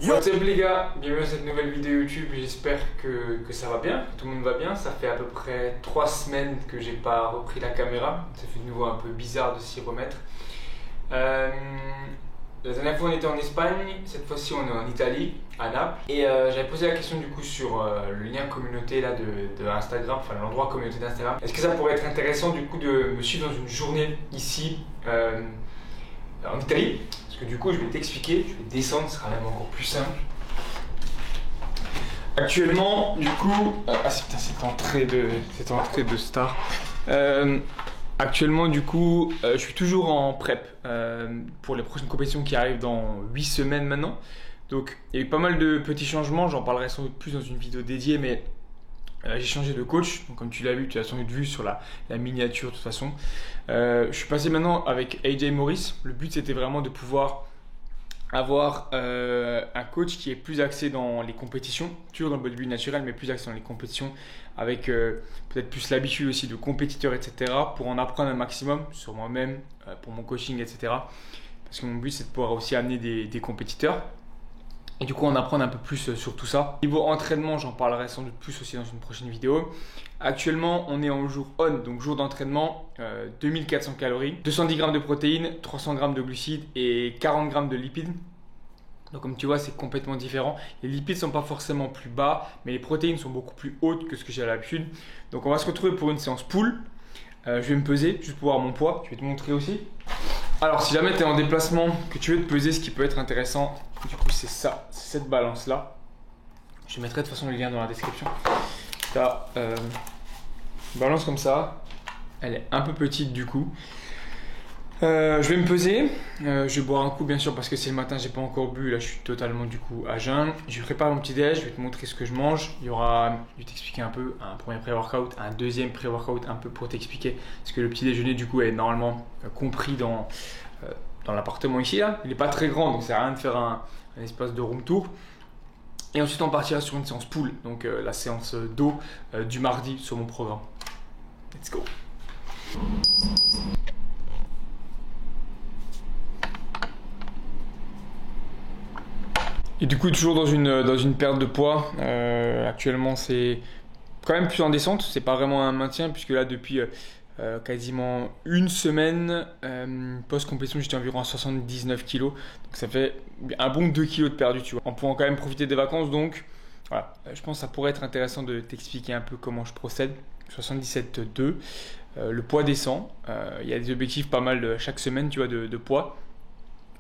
What's up les gars, bienvenue dans cette nouvelle vidéo YouTube, j'espère que ça va bien, que tout le monde va bien. Ça fait à peu près 3 semaines que j'ai pas repris la caméra, ça fait de nouveau un peu bizarre de s'y remettre. La dernière fois on était en Espagne, cette fois-ci on est en Italie, à Naples. Et j'avais posé la question du coup sur le lien communauté là, de Instagram, enfin l'endroit communauté d'Instagram. Est-ce que ça pourrait être intéressant du coup de me suivre dans une journée ici en Italie? Parce que du coup je vais t'expliquer, je vais descendre, ce sera même encore plus simple. Actuellement du coup, cette entrée de star. Actuellement du coup, je suis toujours en prep pour les prochaines compétitions qui arrivent dans 8 semaines maintenant. Donc il y a eu pas mal de petits changements, j'en parlerai sans doute plus dans une vidéo dédiée, mais j'ai changé de coach. Donc, comme tu l'as vu, tu as sans doute vu sur la miniature de toute façon. Je suis passé maintenant avec AJ Morris. Le but c'était vraiment de pouvoir avoir un coach qui est plus axé dans les compétitions, toujours dans le bodybuilding naturel, mais plus axé dans les compétitions, avec peut-être plus l'habitude aussi de compétiteurs, etc., pour en apprendre un maximum sur moi-même, pour mon coaching, etc. Parce que mon but c'est de pouvoir aussi amener des compétiteurs. Et du coup, en apprendre un peu plus sur tout ça. Niveau entraînement, j'en parlerai sans doute plus aussi dans une prochaine vidéo. Actuellement, on est en jour on, donc jour d'entraînement, 2400 calories, 210 grammes de protéines, 300 grammes de glucides et 40 grammes de lipides. Donc comme tu vois, c'est complètement différent. Les lipides ne sont pas forcément plus bas, mais les protéines sont beaucoup plus hautes que ce que j'ai à l'habitude. Donc on va se retrouver pour une séance pool. Je vais me peser juste pour voir mon poids. Je vais te montrer aussi. Alors si jamais tu es en déplacement, que tu veux te peser, ce qui peut être intéressant, du coup c'est ça, c'est cette balance là. Je mettrai de toute façon le lien dans la description. Tu as une balance comme ça, elle est un peu petite du coup. Je vais me peser, je vais boire un coup bien sûr parce que c'est le matin, j'ai pas encore bu, là je suis totalement du coup à jeun. Je prépare mon petit déj, je vais te montrer ce que je mange. Je vais t'expliquer un peu un premier pré-workout, un deuxième pré-workout un peu pour t'expliquer ce que le petit déjeuner du coup est normalement compris dans l'appartement ici là. Il est pas très grand donc ça sert à rien de faire un espace de room tour. Et ensuite on partira sur une séance pool, donc la séance d'eau du mardi sur mon programme. Let's go. Et du coup toujours dans une perte de poids. Actuellement c'est quand même plus en descente, c'est pas vraiment un maintien puisque là depuis quasiment une semaine post-compétition j'étais environ à 79 kg. Donc ça fait un bon 2 kg de perdu tu vois. En pouvant quand même profiter des vacances donc voilà, je pense que ça pourrait être intéressant de t'expliquer un peu comment je procède. 77,2, le poids descend, il y a des objectifs pas mal chaque semaine tu vois de poids.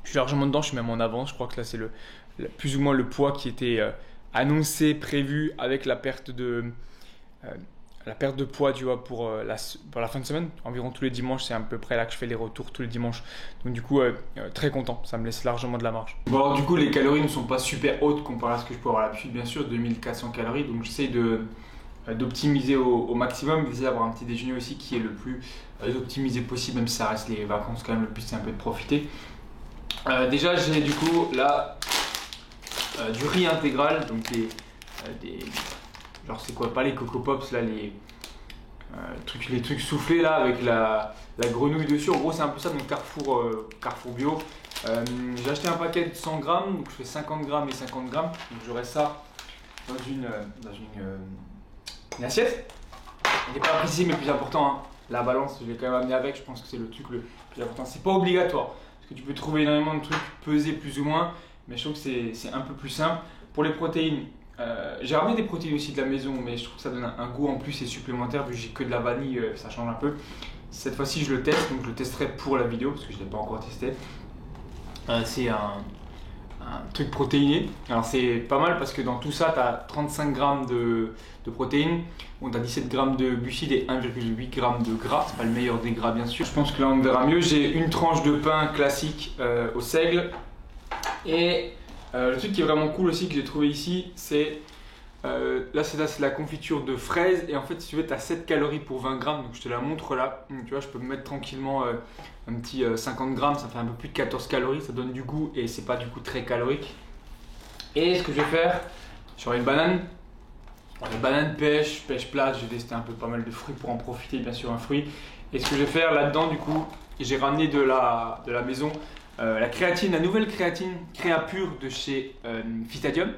Je suis largement dedans, je suis même en avance, je crois que là c'est plus ou moins le poids qui était annoncé, prévu avec la perte de poids tu vois, pour la fin de semaine. Environ tous les dimanches, c'est à peu près là que je fais les retours tous les dimanches. Donc du coup, très content, ça me laisse largement de la marge. Bon alors du coup, les calories ne sont pas super hautes comparé à ce que je peux avoir l'habitude, bien sûr, 2400 calories. Donc j'essaye d'optimiser au maximum, d'essayer d'avoir un petit déjeuner aussi qui est le plus optimisé possible, même si ça reste les vacances quand même, le but c'est un peu de profiter. Déjà j'ai du coup là du riz intégral, donc genre c'est quoi, pas les Coco Pops là, les trucs soufflés là avec la grenouille dessus, en gros c'est un peu ça, donc Carrefour Bio. J'ai acheté un paquet de 100 grammes, donc je fais 50 grammes et 50 grammes, donc j'aurai ça dans une assiette. Il n'est pas précis mais le plus important, hein, la balance je l'ai quand même amené avec, je pense que c'est le truc le plus important, c'est pas obligatoire. Que tu peux trouver énormément de trucs pesés plus ou moins, mais je trouve que c'est un peu plus simple. Pour les protéines, j'ai ramené des protéines aussi de la maison, mais je trouve que ça donne un goût en plus et supplémentaire, vu que j'ai que de la vanille, ça change un peu. Cette fois-ci je le teste, donc je le testerai pour la vidéo, parce que je ne l'ai pas encore testé. C'est un truc protéiné, alors c'est pas mal parce que dans tout ça tu as 35 grammes de protéines, on a 17 grammes de glucides et 1,8 g de gras, c'est pas le meilleur des gras bien sûr. Je pense que là on verra mieux. J'ai une tranche de pain classique au seigle et le truc qui est vraiment cool aussi que j'ai trouvé ici, c'est là c'est la confiture de fraises et en fait si tu veux tu as 7 calories pour 20 grammes, donc je te la montre là. Donc, tu vois, je peux me mettre tranquillement un petit 50 grammes, ça fait un peu plus de 14 calories, ça donne du goût et c'est pas du coup très calorique. Et ce que je vais faire, j'aurai une banane pêche plate, je vais tester un peu pas mal de fruits pour en profiter, bien sûr un fruit. Et ce que je vais faire là-dedans du coup, j'ai ramené de la maison la créatine, la nouvelle créatine Créapure de chez Phytadium.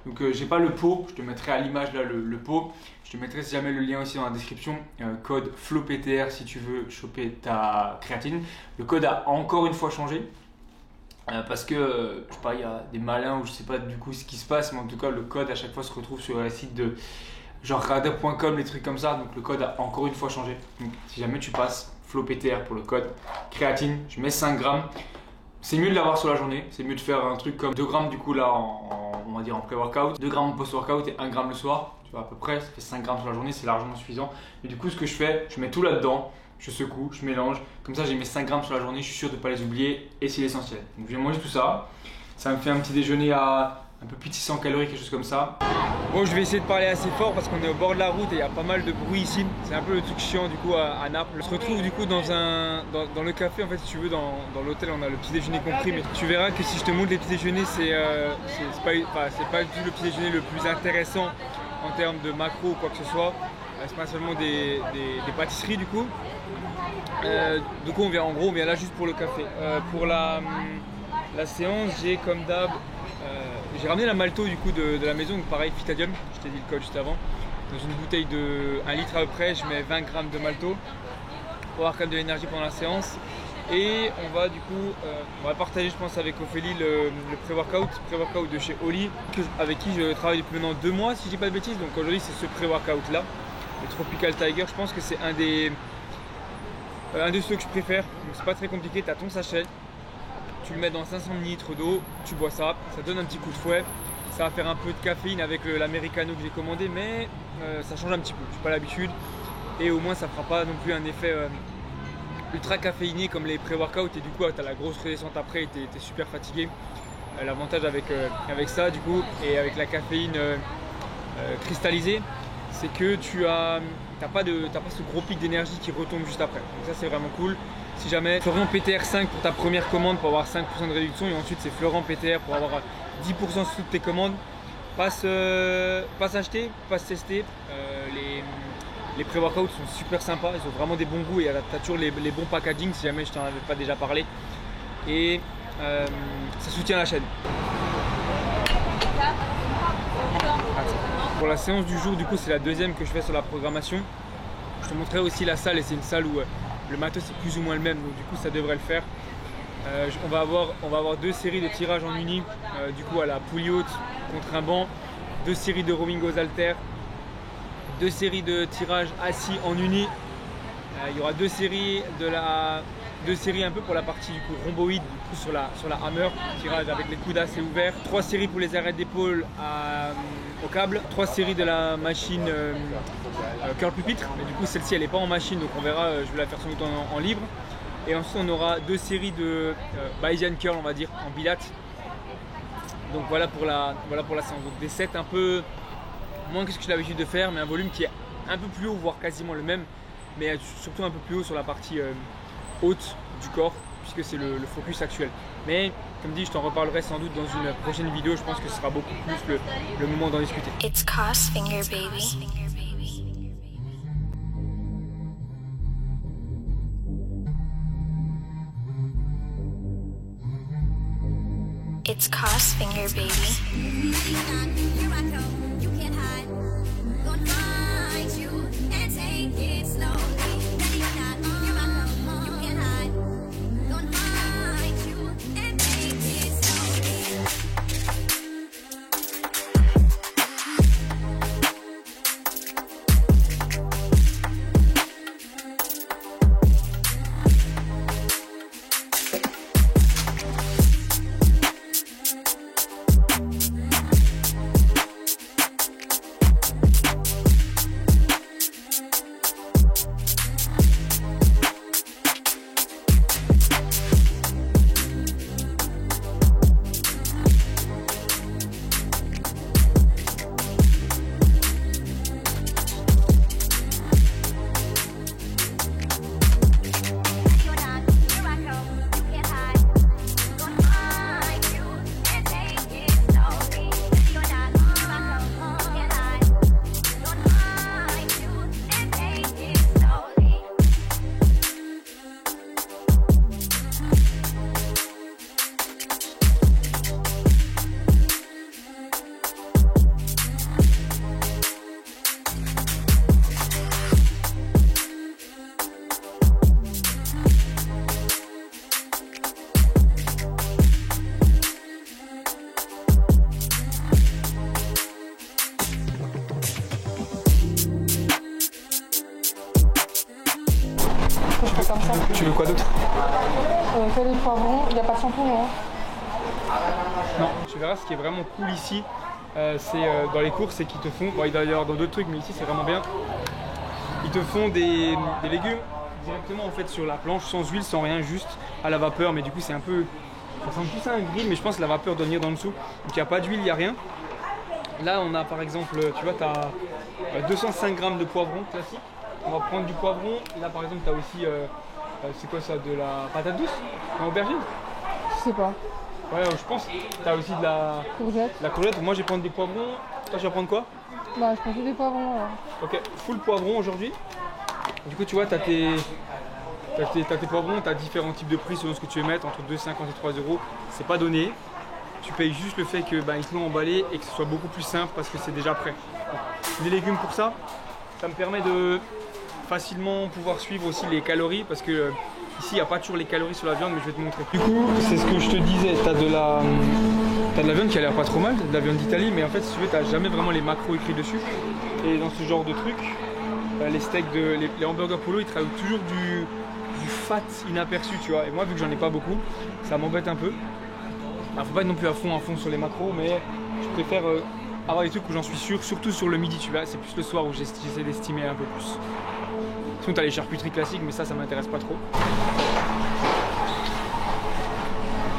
Donc j'ai pas le pot, je te mettrai à l'image là le pot. Je te mettrai si jamais le lien aussi dans la description. Code FLOPTR si tu veux choper ta créatine. Le code a encore une fois changé. Parce que je sais pas, il y a des malins ou je sais pas du coup ce qui se passe, mais en tout cas le code à chaque fois se retrouve sur un site de genre radar.com, les trucs comme ça. Donc le code a encore une fois changé. Donc si jamais tu passes FLOPTR pour le code créatine, je mets 5 grammes. C'est mieux de l'avoir sur la journée, c'est mieux de faire un truc comme 2 grammes du coup là on va dire en pré-workout, 2 grammes en post-workout et 1 gramme le soir, tu vois à peu près, ça fait 5 grammes sur la journée, c'est largement suffisant. Et du coup ce que je fais, je mets tout là-dedans, je secoue, je mélange, comme ça j'ai mes 5 grammes sur la journée, je suis sûr de ne pas les oublier et c'est l'essentiel. Donc je vais manger tout ça, ça me fait un petit déjeuner à un peu plus de 600 calories, quelque chose comme ça. Bon, je vais essayer de parler assez fort parce qu'on est au bord de la route et il y a pas mal de bruit ici. C'est un peu le truc chiant du coup à Naples. On se retrouve du coup dans le café en fait si tu veux, dans l'hôtel on a le petit déjeuner compris, mais tu verras que si je te montre les petits déjeuners c'est pas du tout le petit déjeuner le plus intéressant en termes de macro ou quoi que ce soit. C'est pas seulement des pâtisseries du coup. Du coup on vient là juste pour le café. Pour la séance j'ai comme d'hab j'ai ramené la malto du coup de la maison, donc pareil Phytadium, je t'ai dit le code juste avant. Dans une bouteille de 1 litre à peu près, je mets 20 grammes de malto pour avoir quand même de l'énergie pendant la séance. Et on va du coup, on va partager je pense avec Ophélie le pré-workout de chez Oli, avec qui je travaille depuis maintenant 2 mois si je dis pas de bêtises. Donc aujourd'hui c'est ce pré-workout là, le Tropical Tiger. Je pense que c'est un de ceux que je préfère, donc c'est pas très compliqué, tu as ton sachet. Tu le mets dans 500 ml d'eau, tu bois ça, ça donne un petit coup de fouet. Ça va faire un peu de caféine avec l'americano que j'ai commandé, mais ça change un petit peu, je n'ai pas l'habitude. Et au moins ça ne fera pas non plus un effet ultra caféiné comme les pré-workouts et du coup tu as la grosse redescente après et tu es super fatigué. L'avantage avec ça du coup et avec la caféine cristallisée, c'est que tu n'as pas ce gros pic d'énergie qui retombe juste après. Donc ça c'est vraiment cool. Si jamais Florent PTR 5 pour ta première commande pour avoir 5% de réduction et ensuite c'est Florent PTR pour avoir 10% sous tes commandes, passe acheter, passe tester. Les pré-workouts sont super sympas, ils ont vraiment des bons goûts et tu as toujours les bons packaging si jamais je t'en avais pas déjà parlé. Et ça soutient la chaîne. Pour la séance du jour, du coup c'est la deuxième que je fais sur la programmation. Je te montrerai aussi la salle et c'est une salle où le matos c'est plus ou moins le même, donc du coup ça devrait le faire. On va avoir 2 séries de tirages en uni, du coup à la poulie haute contre un banc, 2 séries de rowing aux haltères, 2 séries de tirages assis en uni. Il y aura 2 séries un peu pour la partie du coup rhomboïde, du coup sur la hammer, tirage avec les coudes assez ouverts, 3 séries pour les arrêts d'épaule au câble, 3 séries de la machine curl pupitre, mais du coup celle-ci elle n'est pas en machine donc on verra, je vais la faire sans doute en libre. Et ensuite on aura 2 séries de Bayesian curl on va dire en bilate. Donc voilà pour la séance, donc des sets un peu moins que ce que j'ai l'habitude de faire, mais un volume qui est un peu plus haut, voire quasiment le même, mais surtout un peu plus haut sur la partie haute du corps, puisque c'est le focus actuel. Mais comme dit, je t'en reparlerai sans doute dans une prochaine vidéo, je pense que ce sera beaucoup plus le moment d'en discuter. It's Crossfinger, baby. It's Crossfinger, baby. Here I come, you can't hide. Gonna find you and take it slowly. Ready or not, here I come, you can't hide. Gonna find you and take it slowly. poivrons, il n'y a pas de champignon. Hein. Non, tu verras ce qui est vraiment cool ici, dans les courses, c'est qu'ils te font, bon, il doit y avoir dans d'autres trucs, mais ici c'est vraiment bien, ils te font des légumes directement en fait sur la planche, sans huile, sans rien, juste à la vapeur, mais du coup c'est un peu, ça ressemble plus à un grill, mais je pense que la vapeur doit venir dans dessous, donc il n'y a pas d'huile, il n'y a rien. Là on a par exemple, tu vois, tu as 205 grammes de poivron classique, on va prendre du poivron, là par exemple tu as aussi, c'est quoi ça, de la patate douce, une aubergine? Je sais pas. Ouais, je pense. T'as aussi de la courgette. Moi, je vais prendre des poivrons. Toi, tu vas prendre quoi? Bah, je prends que des poivrons alors. Ok, full poivron aujourd'hui. Du coup, tu vois, t'as tes poivrons, t'as différents types de prix selon ce que tu veux mettre, entre 2,50 et 3 euros. C'est pas donné. Tu payes juste le fait que ils te l'ont emballé et que ce soit beaucoup plus simple parce que c'est déjà prêt. Donc, les légumes pour ça, ça me permet de facilement pouvoir suivre aussi les calories parce que ici, il n'y a pas toujours les calories sur la viande, mais je vais te montrer. Du coup, c'est ce que je te disais, tu as de la viande qui a l'air pas trop mal, de la viande d'Italie, mais en fait, si tu veux, tu n'as jamais vraiment les macros écrits dessus. Et dans ce genre de truc, les steaks, les hamburgers polo, ils travaillent toujours du fat inaperçu, tu vois. Et moi, vu que j'en ai pas beaucoup, ça m'embête un peu. Alors, faut pas être non plus à fond sur les macros, mais je préfère avoir des trucs où j'en suis sûr, surtout sur le midi, tu vois. C'est plus le soir où j'essaie d'estimer un peu plus. Sinon, tu as les charcuteries classiques, mais ça m'intéresse pas trop.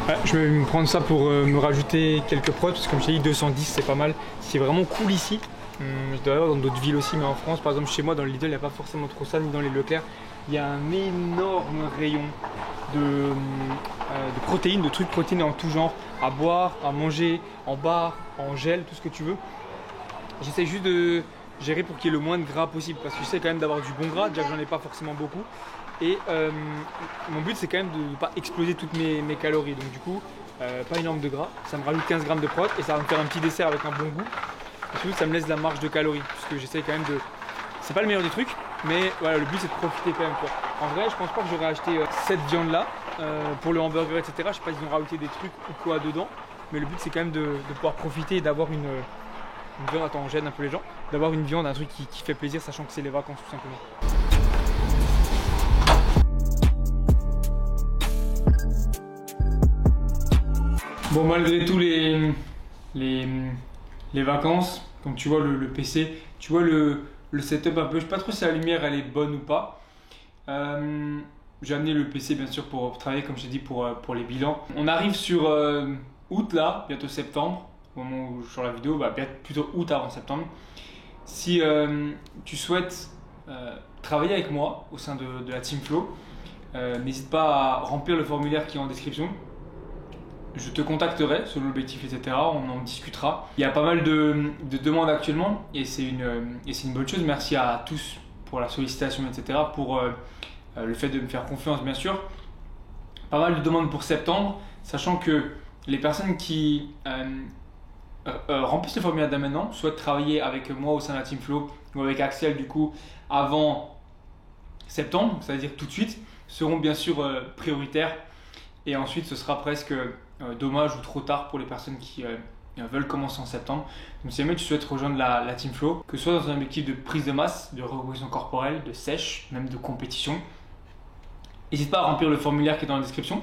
Ouais, je vais me prendre ça pour me rajouter quelques prods, parce que comme je t'ai dit, 210 c'est pas mal. C'est vraiment cool ici. Je dois y avoir dans d'autres villes aussi, mais en France, par exemple chez moi, dans le Lidl, il n'y a pas forcément trop ça, ni dans les Leclerc. Il y a un énorme rayon de protéines, de trucs protéinés en tout genre, à boire, à manger, en bar, en gel, tout ce que tu veux. J'essaie juste de gérer pour qu'il y ait le moins de gras possible, parce que j'essaie quand même d'avoir du bon gras, déjà que j'en ai pas forcément beaucoup. Et mon but c'est quand même de ne pas exploser toutes mes calories, donc du coup pas énorme de gras, ça me rajoute 15 grammes de prot et ça va me faire un petit dessert avec un bon goût. Et surtout ça me laisse de la marge de calories, puisque j'essaie quand même de... C'est pas le meilleur des trucs, mais voilà, le but c'est de profiter quand même quoi. En vrai je pense pas que j'aurais acheté cette viande là pour le hamburger etc, je sais pas s'ils ont rajouté des trucs ou quoi dedans, mais le but c'est quand même de pouvoir profiter et d'avoir une viande, attends on gêne un peu les gens, d'avoir une viande, un truc qui fait plaisir sachant que c'est les vacances tout simplement. Bon, malgré tous les vacances, comme tu vois le PC, tu vois le setup un peu, je sais pas trop si la lumière elle est bonne ou pas. J'ai amené le PC bien sûr pour travailler comme je t'ai dit pour les bilans. On arrive sur août là, bientôt septembre, au moment où je sors la vidéo, plutôt août avant septembre. Si tu souhaites travailler avec moi au sein de la Team Flow, n'hésite pas à remplir le formulaire qui est en description. Je te contacterai sur l'objectif, etc. On en discutera. Il y a pas mal de demandes actuellement et c'est une bonne chose. Merci à tous pour la sollicitation, etc. Pour le fait de me faire confiance, bien sûr. Pas mal de demandes pour septembre, sachant que les personnes qui remplissent le formulaire dès maintenant souhaitent travailler avec moi au sein de la Team Flow ou avec Axel du coup avant septembre, c'est-à-dire tout de suite, seront bien sûr prioritaires. Et ensuite, ce sera presque dommage ou trop tard pour les personnes qui veulent commencer en septembre. Donc si jamais tu souhaites rejoindre la Team Flow, que ce soit dans un objectif de prise de masse, de recomposition corporelle, de sèche, même de compétition, n'hésite pas à remplir le formulaire qui est dans la description.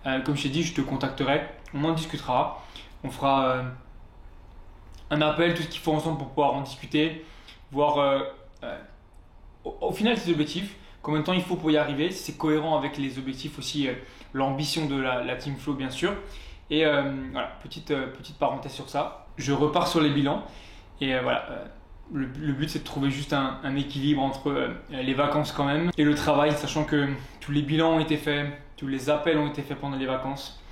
Comme je t'ai dit, je te contacterai, on en discutera. On fera un appel, tout ce qu'il faut ensemble pour pouvoir en discuter, voir au final tes objectifs, combien de temps il faut pour y arriver, si c'est cohérent avec les objectifs aussi, l'ambition de la Team Flow bien sûr. Et voilà, petite parenthèse sur ça. Je repars sur les bilans et voilà, le but c'est de trouver juste un équilibre entre les vacances quand même et le travail, sachant que tous les bilans ont été faits, tous les appels ont été faits pendant les vacances,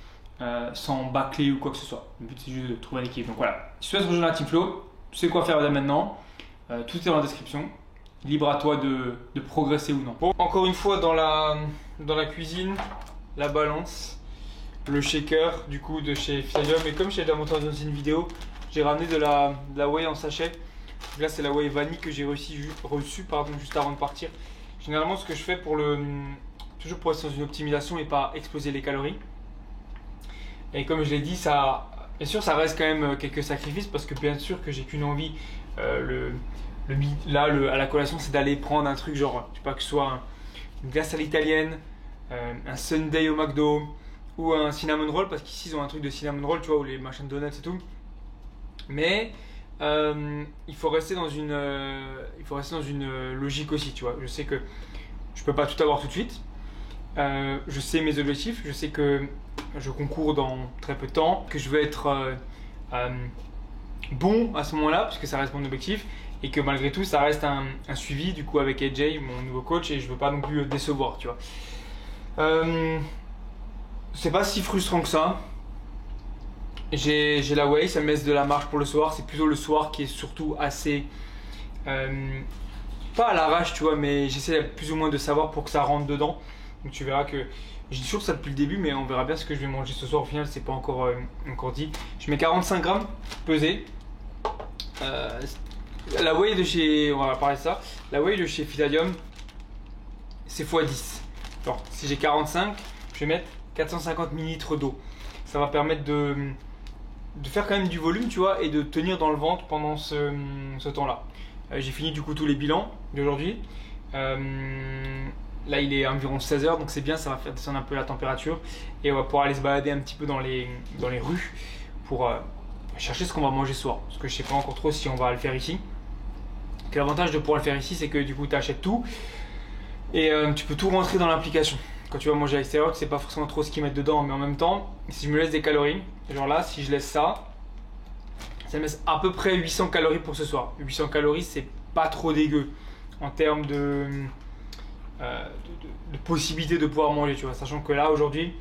sans bâcler ou quoi que ce soit. Le but c'est juste de trouver un équilibre. Donc voilà, si tu souhaites rejoindre la Team Flow, tu sais quoi faire dès maintenant, tout est dans la description. Libre à toi de progresser ou non. Bon, encore une fois dans la cuisine, la balance, le shaker du coup de chez Phyalium, et comme je t'ai déjà montré dans une vidéo, j'ai ramené de la whey en sachet. Donc là c'est la whey vanille que j'ai reçu juste avant de partir. Généralement ce que je fais toujours pour être dans une optimisation et pas exploser les calories. Et comme je l'ai dit, ça, bien sûr ça reste quand même quelques sacrifices parce que bien sûr que j'ai qu'une envie, à la collation c'est d'aller prendre un truc genre, je sais pas, que ce soit une glace à l'italienne, un sundae au McDo, ou un cinnamon roll, parce qu'ici ils ont un truc de cinnamon roll, tu vois, ou les machins de donuts et tout. Mais il faut rester dans une logique aussi, tu vois. Je sais que je peux pas tout avoir tout de suite. Je sais mes objectifs, je sais que je concours dans très peu de temps, que je veux être bon à ce moment-là, puisque ça reste mon objectif, et que malgré tout ça reste un suivi du coup avec AJ, mon nouveau coach, et je veux pas non plus décevoir, tu vois. C'est pas si frustrant que ça. J'ai la whey, ça me laisse de la marge pour le soir. C'est plutôt le soir qui est surtout assez pas à l'arrache, tu vois, mais j'essaie plus ou moins de savoir pour que ça rentre dedans. Donc tu verras que je dis toujours ça depuis le début, mais on verra bien ce que je vais manger ce soir. Au final, c'est pas encore dit. Je mets 45 grammes pesé. La whey de chez, on va parler de ça. La whey de chez Phytadium, c'est x10. Alors, si j'ai 45, je vais mettre 450 ml d'eau. Ça va permettre de faire quand même du volume, tu vois, et de tenir dans le ventre pendant ce temps-là. J'ai fini du coup tous les bilans d'aujourd'hui. Là, il est environ 16h, donc c'est bien, ça va faire descendre un peu la température. Et on va pouvoir aller se balader un petit peu dans les rues pour chercher ce qu'on va manger ce soir. Parce que je sais pas encore trop si on va le faire ici. L'avantage de pouvoir le faire ici, c'est que du coup, tu achètes tout et tu peux tout rentrer dans l'application. Quand tu vas manger à l'extérieur, tu sais pas forcément trop ce qu'ils mettent dedans, mais en même temps, si je me laisse des calories, genre là, si je laisse ça me laisse à peu près 800 calories pour ce soir. 800 calories, c'est pas trop dégueu en termes de possibilité de pouvoir manger, tu vois. Sachant que là, aujourd'hui,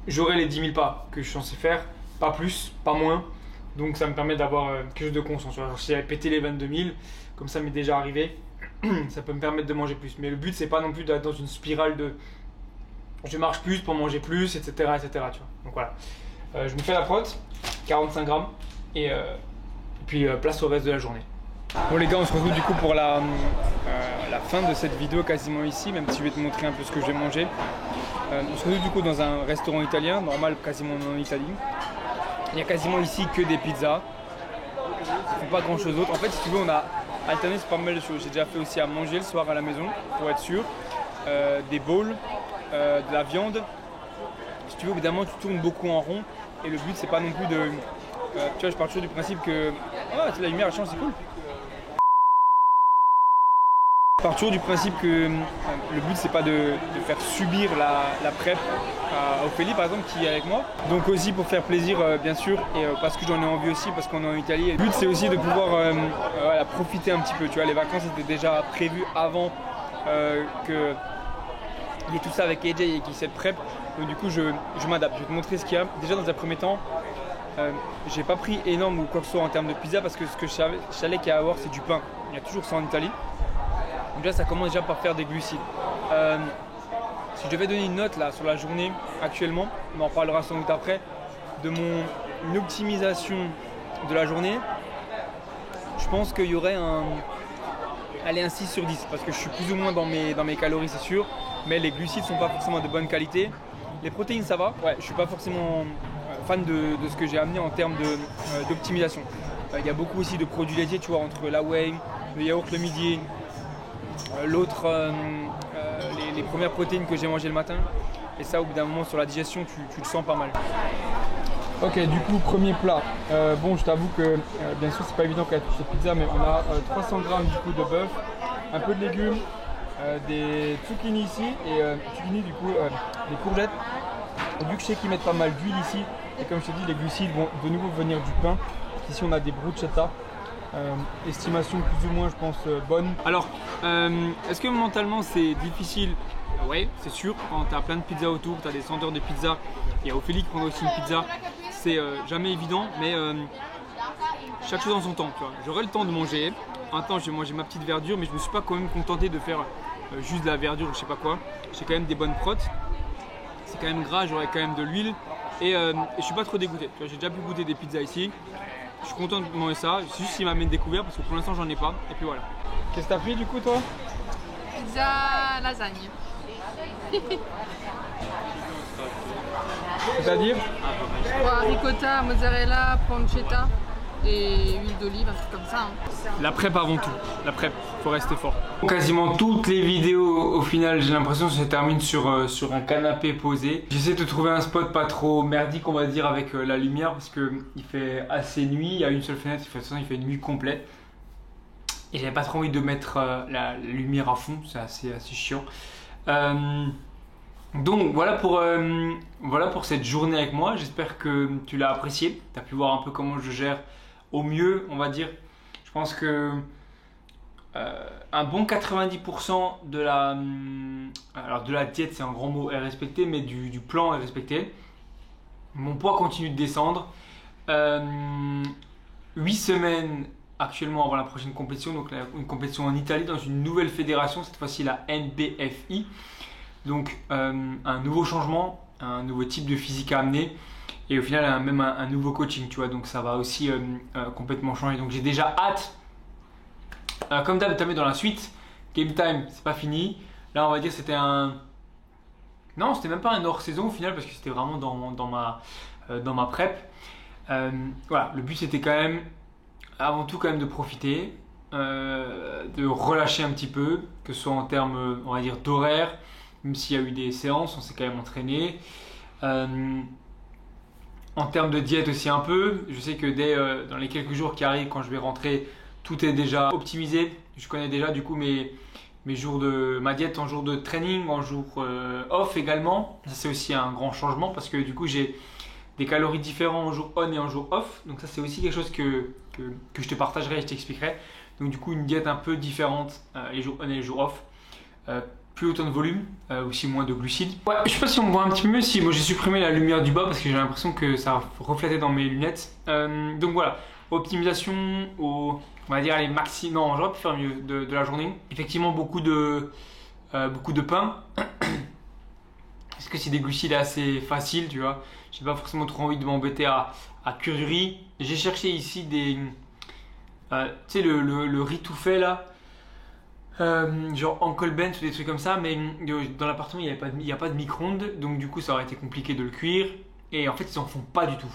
j'aurai les 10 000 pas que je suis censé faire, pas plus, pas moins. Donc ça me permet d'avoir quelque chose de constant. Alors, si j'avais pété les 22 000, comme ça m'est déjà arrivé, ça peut me permettre de manger plus. Mais le but, c'est pas non plus d'être dans une spirale de je marche plus pour manger plus, etc. etc. tu vois. Donc voilà. Je me fais la prot, 45 grammes, et puis place au reste de la journée. Bon les gars, on se retrouve du coup pour la fin de cette vidéo quasiment ici, même si je vais te montrer un peu ce que je vais manger. On se retrouve du coup dans un restaurant italien, normal quasiment en Italie. Il y a quasiment ici que des pizzas. Il ne faut pas grand chose d'autre. En fait, si tu veux, on a alterné pas mal de choses. J'ai déjà fait aussi à manger le soir à la maison, pour être sûr. Des bowls, de la viande. Si tu veux, évidemment, tu tournes beaucoup en rond. Et le but, c'est pas non plus de... tu vois, je pars toujours du principe que... Ah, la lumière, elle change, c'est cool. Je pars toujours du principe que le but c'est pas de faire subir la prep à Ophélie par exemple qui est avec moi. Donc aussi pour faire plaisir bien sûr et parce que j'en ai envie aussi parce qu'on est en Italie. Et le but c'est aussi de pouvoir voilà, profiter un petit peu. Tu vois, les vacances étaient déjà prévues avant que il y ait tout ça avec AJ et qu'il y ait cette prep. Donc du coup je m'adapte. Je vais te montrer ce qu'il y a. Déjà dans un premier temps, j'ai pas pris énorme ou quoi que ce soit en termes de pizza parce que ce que je savais qu'il y a à avoir c'est du pain. Il y a toujours ça en Italie. Donc là ça commence déjà par faire des glucides. Si je devais donner une note là sur la journée actuellement, on en parlera sans doute après, de mon optimisation de la journée, je pense qu'il y aurait un 6 sur 10 parce que je suis plus ou moins dans mes calories c'est sûr, mais les glucides sont pas forcément de bonne qualité. Les protéines ça va, ouais, je suis pas forcément fan de ce que j'ai amené en termes d'optimisation. Il y a beaucoup aussi de produits laitiers, tu vois, entre la whey, le yaourt le midi, l'autre, les premières protéines que j'ai mangées le matin. Et ça, au bout d'un moment, sur la digestion, tu le sens pas mal. Ok, du coup, premier plat. Bon, je t'avoue que, bien sûr, c'est pas évident qu'à toucher pizza, mais on a 300 grammes du coup de bœuf, un peu de légumes, des zucchini ici, et zucchini, du coup, des courgettes. Et vu que je sais qu'ils mettent pas mal d'huile ici, et comme je te dis, les glucides vont de nouveau venir du pain. Ici, on a des bruschetta. Estimation plus ou moins je pense bonne. Alors est-ce que mentalement c'est difficile? Ouais, c'est sûr, quand tu as plein de pizzas autour, tu as des senteurs de pizza, il y a Ophélie qui prend aussi une pizza, c'est jamais évident, mais chaque chose en son temps, tu vois. J'aurai le temps de manger, un temps je vais manger ma petite verdure, mais je me suis pas quand même contenté de faire juste de la verdure ou je sais pas quoi. J'ai quand même des bonnes protes, c'est quand même gras, j'aurai quand même de l'huile et je suis pas trop dégoûté. J'ai déjà pu goûter des pizzas ici. Je suis content de manger ça, c'est juste qu'il m'amène découvert parce que pour l'instant j'en ai pas. Et puis voilà. Qu'est-ce que t'as pris du coup toi? Pizza lasagne. C'est-à-dire? Ricotta, mozzarella, pancetta. et huile d'olive, un truc comme ça. Hein. La prep avant tout, la prep, faut rester fort. Quasiment toutes les vidéos au final j'ai l'impression se terminent sur un canapé posé. J'essaie de trouver un spot pas trop merdique on va dire avec la lumière parce que il fait assez nuit, il y a une seule fenêtre, il fait nuit complète. Et j'avais pas trop envie de mettre la lumière à fond, c'est assez chiant. Donc voilà pour cette journée avec moi, j'espère que tu l'as apprécié, tu as pu voir un peu comment je gère au mieux on va dire. Je pense que un bon 90% de la diète c'est un grand mot est respecté mais du plan est respecté. Mon poids continue de descendre, 8 semaines actuellement avant la prochaine compétition, donc une compétition en Italie dans une nouvelle fédération, cette fois-ci la NBFI. Donc un nouveau changement, un nouveau type de physique à amener et au final même un nouveau coaching, tu vois, donc ça va aussi complètement changer. Donc j'ai déjà hâte, comme d'hab, de dans la suite. Game time, c'est pas fini. Là on va dire c'était non, c'était même pas un hors saison au final parce que c'était vraiment dans ma prep. Voilà, le but c'était quand même avant tout quand même de profiter, de relâcher un petit peu, que ce soit en termes on va dire d'horaire. Même s'il y a eu des séances, on s'est quand même entraîné. En termes de diète aussi un peu. Je sais que dans les quelques jours qui arrivent, quand je vais rentrer, tout est déjà optimisé. Je connais déjà du coup mes jours ma diète en jour de training, en jour off également. Ça c'est aussi un grand changement parce que du coup j'ai des calories différentes en jour on et en jour off. Donc ça c'est aussi quelque chose que je te partagerai et je t'expliquerai. Donc du coup une diète un peu différente les jours on et les jours off. Plus autant de volume, aussi moins de glucides. Ouais, je sais pas si on voit un petit peu mieux, si moi j'ai supprimé la lumière du bas parce que j'ai l'impression que ça reflétait dans mes lunettes. Donc voilà, optimisation on va dire les maxi, non j'aurais pu faire mieux de la journée. Effectivement beaucoup de pain. Parce que c'est des glucides assez faciles, tu vois. J'ai pas forcément trop envie de m'embêter à cuire du riz. J'ai cherché ici des, tu sais le riz tout fait là. Genre Uncle Ben's ou des trucs comme ça, mais dans l'appartement il n'y a pas de micro-ondes, donc du coup ça aurait été compliqué de le cuire et en fait ils en font pas du tout.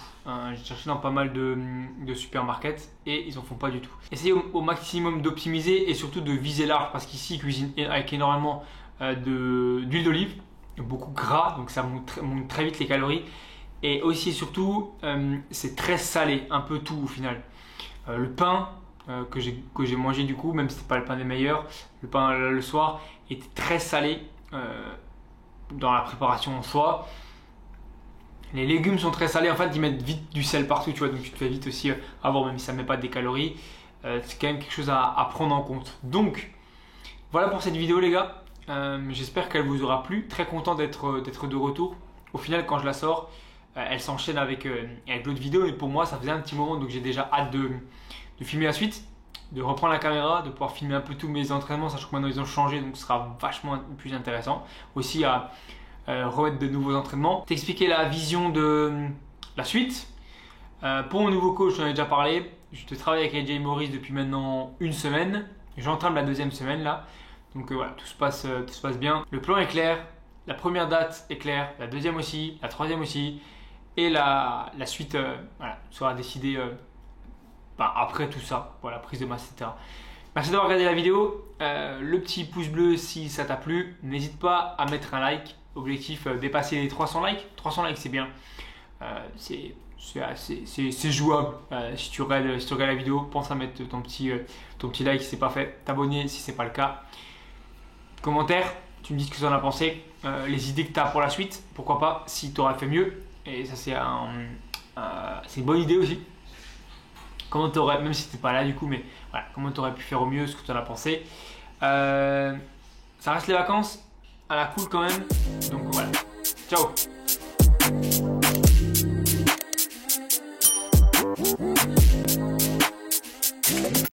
J'ai cherché dans pas mal de supermarkets et ils en font pas du tout. Essayez au maximum d'optimiser et surtout de viser large parce qu'ici ils cuisinent avec énormément d'huile d'olive, beaucoup gras, donc ça monte très vite les calories et aussi et surtout c'est très salé, un peu tout au final. Le pain que j'ai mangé du coup, même si c'était pas le pain des meilleurs, le pain le soir était très salé dans la préparation en soi. Les légumes sont très salés, en fait ils mettent vite du sel partout, tu vois, donc tu te fais vite aussi avoir, même si ça ne met pas des calories, c'est quand même quelque chose à prendre en compte. Donc voilà pour cette vidéo les gars, j'espère qu'elle vous aura plu, très content d'être de retour. Au final quand je la sors, elle s'enchaîne avec d'autres vidéos, mais pour moi ça faisait un petit moment, donc j'ai déjà hâte de filmer la suite, de reprendre la caméra, de pouvoir filmer un peu tous mes entraînements, sachant que maintenant ils ont changé, donc ce sera vachement plus intéressant. Aussi à remettre de nouveaux entraînements. T'expliquer la vision de la suite. Pour mon nouveau coach, j'en ai déjà parlé. Je te travaille avec AJ Maurice depuis maintenant une semaine. J'entame la deuxième semaine là. Donc voilà, tout se passe bien. Le plan est clair, la première date est claire, la deuxième aussi, la troisième aussi. Et la suite voilà, sera décidée après tout ça, voilà, prise de masse, etc. Merci d'avoir regardé la vidéo. Le petit pouce bleu si ça t'a plu. N'hésite pas à mettre un like. Objectif dépasser les 300 likes. 300 likes c'est bien. C'est jouable. Si tu regardes la vidéo, pense à mettre ton petit like si c'est pas fait. T'abonner si c'est pas le cas. Commentaire, tu me dis ce que tu en as pensé. Les idées que tu as pour la suite. Pourquoi pas si tu aurais fait mieux. Et ça c'est une bonne idée aussi. Comment tu aurais, même si tu n'étais pas là du coup, mais voilà, comment tu aurais pu faire au mieux, ce que tu en as pensé. Ça reste les vacances, à la cool quand même. Donc voilà, ciao.